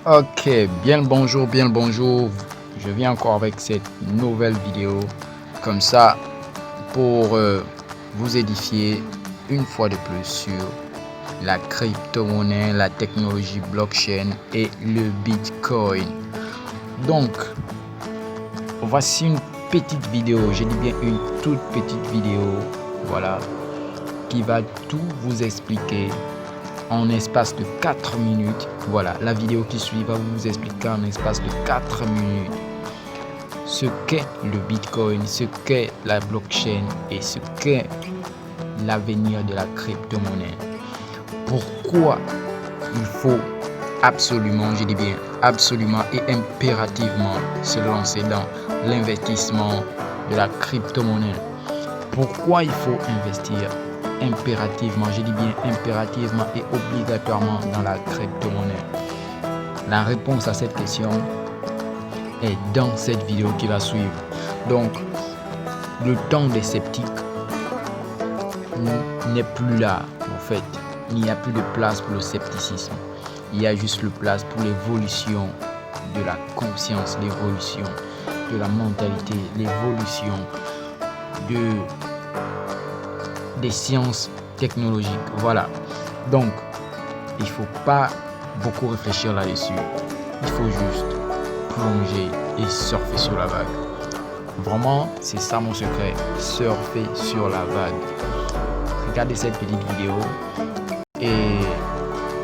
Ok, bien le bonjour, bien le bonjour. Je viens encore avec cette nouvelle vidéo comme ça pour vous édifier une fois de plus sur la crypto-monnaie, la technologie blockchain et le Bitcoin. Donc, voici une petite vidéo, je dis bien une toute petite vidéo, voilà, qui va tout vous expliquer en espace de 4 minutes. Voilà, la vidéo qui suit va vous expliquer en espace de 4 minutes ce qu'est le Bitcoin, ce qu'est la blockchain et ce qu'est l'avenir de la crypto-monnaie. Pourquoi il faut absolument, je dis bien absolument et impérativement se lancer dans l'investissement de la crypto-monnaie. Pourquoi il faut investir impérativement, je dis bien impérativement et obligatoirement dans la crypto-monnaie? La réponse à cette question est dans cette vidéo qui va suivre. Donc, le temps des sceptiques n'est plus là, en fait. Il n'y a plus de place pour le scepticisme. Il y a juste de place pour l'évolution de la conscience, l'évolution de la mentalité, l'évolution des sciences technologiques. Voilà. Donc, il ne faut pas beaucoup réfléchir là-dessus. Il faut juste plonger et surfer sur la vague. Vraiment, c'est ça mon secret. Surfer sur la vague. Regardez cette petite vidéo et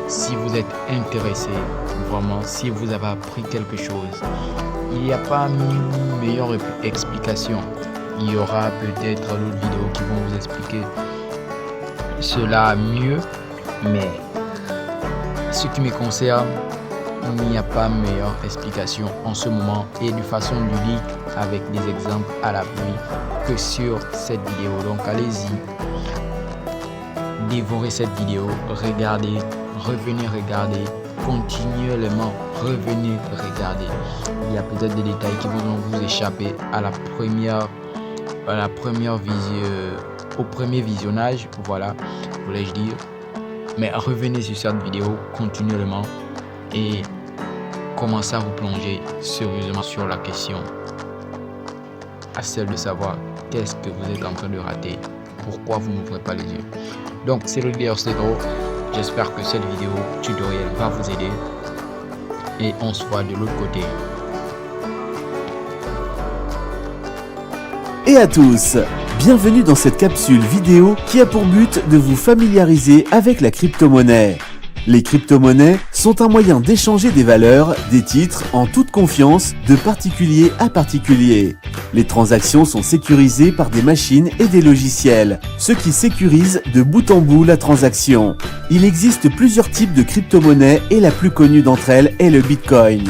si vous êtes intéressé, vraiment, si vous avez appris quelque chose, il n'y a pas une meilleure explication. Il y aura peut-être d'autres vidéos qui vont vous expliquer cela mieux, mais ce qui me concerne, il n'y a pas meilleure explication en ce moment et de façon ludique avec des exemples à l'appui que sur cette vidéo. Donc allez-y, dévorez cette vidéo, regardez, revenez regarder, continuellement revenez regarder. Il y a peut-être des détails qui vont vous échapper au premier visionnage, voilà, voulais-je dire. Mais revenez sur cette vidéo continuellement et commencez à vous plonger sérieusement sur la question, à celle de savoir qu'est-ce que vous êtes en train de rater, pourquoi vous n'ouvrez pas les yeux. Donc c'est le leader Cédro. J'espère que cette vidéo tutoriel va vous aider et on se voit de l'autre côté. Et à tous, bienvenue dans cette capsule vidéo qui a pour but de vous familiariser avec la crypto-monnaie. Les crypto-monnaies sont un moyen d'échanger des valeurs, des titres en toute confiance de particulier à particulier. Les transactions sont sécurisées par des machines et des logiciels, ce qui sécurise de bout en bout la transaction. Il existe plusieurs types de crypto-monnaies et la plus connue d'entre elles est le Bitcoin.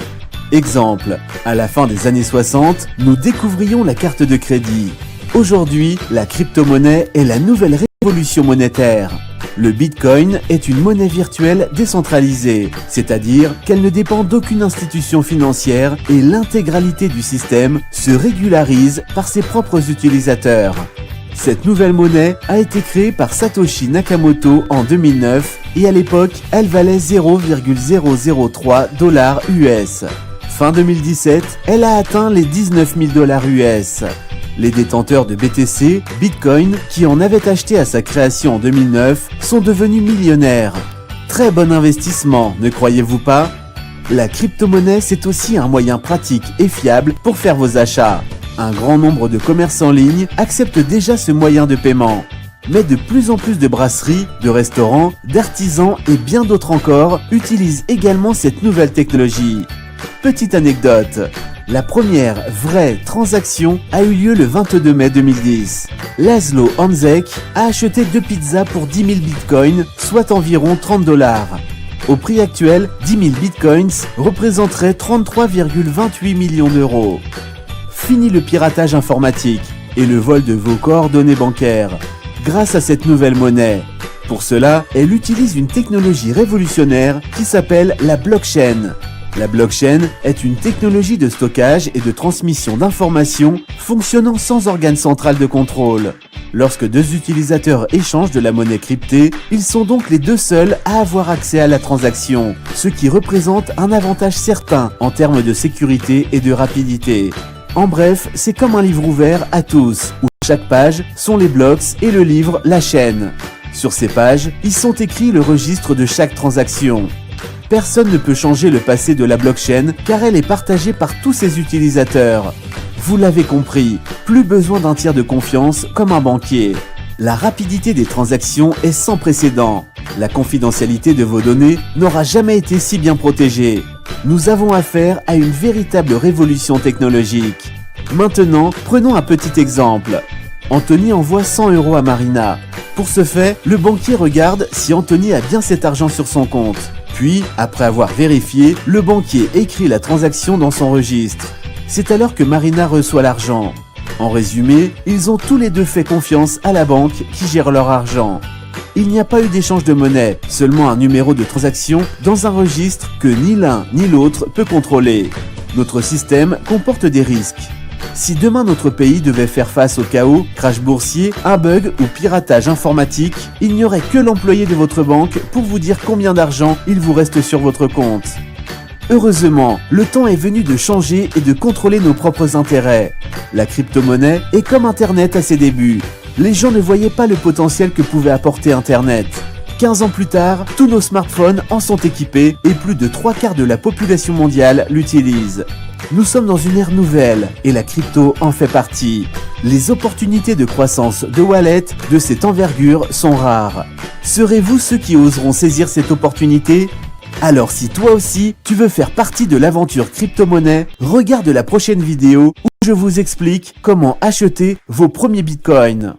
Exemple, à la fin des années 60, nous découvrions la carte de crédit. Aujourd'hui, la crypto-monnaie est la nouvelle révolution monétaire. Le Bitcoin est une monnaie virtuelle décentralisée, c'est-à-dire qu'elle ne dépend d'aucune institution financière et l'intégralité du système se régularise par ses propres utilisateurs. Cette nouvelle monnaie a été créée par Satoshi Nakamoto en 2009 et à l'époque, elle valait 0,003 $ US. Fin 2017, elle a atteint les 19 000 $ US. Les détenteurs de BTC, Bitcoin, qui en avaient acheté à sa création en 2009, sont devenus millionnaires. Très bon investissement, ne croyez-vous pas? La crypto-monnaie, c'est aussi un moyen pratique et fiable pour faire vos achats. Un grand nombre de commerces en ligne acceptent déjà ce moyen de paiement. Mais de plus en plus de brasseries, de restaurants, d'artisans et bien d'autres encore utilisent également cette nouvelle technologie. Petite anecdote. La première vraie transaction a eu lieu le 22 mai 2010. Laszlo Hanzek a acheté 2 pizzas pour 10 000 bitcoins, soit environ 30 $. Au prix actuel, 10 000 bitcoins représenteraient 33,28 millions d'euros. Fini le piratage informatique et le vol de vos coordonnées bancaires grâce à cette nouvelle monnaie. Pour cela, elle utilise une technologie révolutionnaire qui s'appelle la blockchain. La blockchain est une technologie de stockage et de transmission d'informations fonctionnant sans organe central de contrôle. Lorsque deux utilisateurs échangent de la monnaie cryptée, ils sont donc les deux seuls à avoir accès à la transaction, ce qui représente un avantage certain en termes de sécurité et de rapidité. En bref, c'est comme un livre ouvert à tous, où chaque page sont les blocs et le livre la chaîne. Sur ces pages, ils sont écrits le registre de chaque transaction. Personne ne peut changer le passé de la blockchain car elle est partagée par tous ses utilisateurs. Vous l'avez compris, plus besoin d'un tiers de confiance comme un banquier. La rapidité des transactions est sans précédent. La confidentialité de vos données n'aura jamais été si bien protégée. Nous avons affaire à une véritable révolution technologique. Maintenant, prenons un petit exemple. Anthony envoie 100 € à Marina. Pour ce fait, le banquier regarde si Anthony a bien cet argent sur son compte. Puis, après avoir vérifié, le banquier écrit la transaction dans son registre. C'est alors que Marina reçoit l'argent. En résumé, ils ont tous les deux fait confiance à la banque qui gère leur argent. Il n'y a pas eu d'échange de monnaie, seulement un numéro de transaction dans un registre que ni l'un ni l'autre peut contrôler. Notre système comporte des risques. Si demain notre pays devait faire face au chaos, crash boursier, un bug ou piratage informatique, il n'y aurait que l'employé de votre banque pour vous dire combien d'argent il vous reste sur votre compte. Heureusement, le temps est venu de changer et de contrôler nos propres intérêts. La crypto-monnaie est comme Internet à ses débuts. Les gens ne voyaient pas le potentiel que pouvait apporter Internet. 15 ans plus tard, tous nos smartphones en sont équipés et plus de 3/4 de la population mondiale l'utilisent. Nous sommes dans une ère nouvelle et la crypto en fait partie. Les opportunités de croissance de wallet de cette envergure sont rares. Serez-vous ceux qui oseront saisir cette opportunité ? Alors si toi aussi, tu veux faire partie de l'aventure crypto-monnaie, regarde la prochaine vidéo où je vous explique comment acheter vos premiers bitcoins.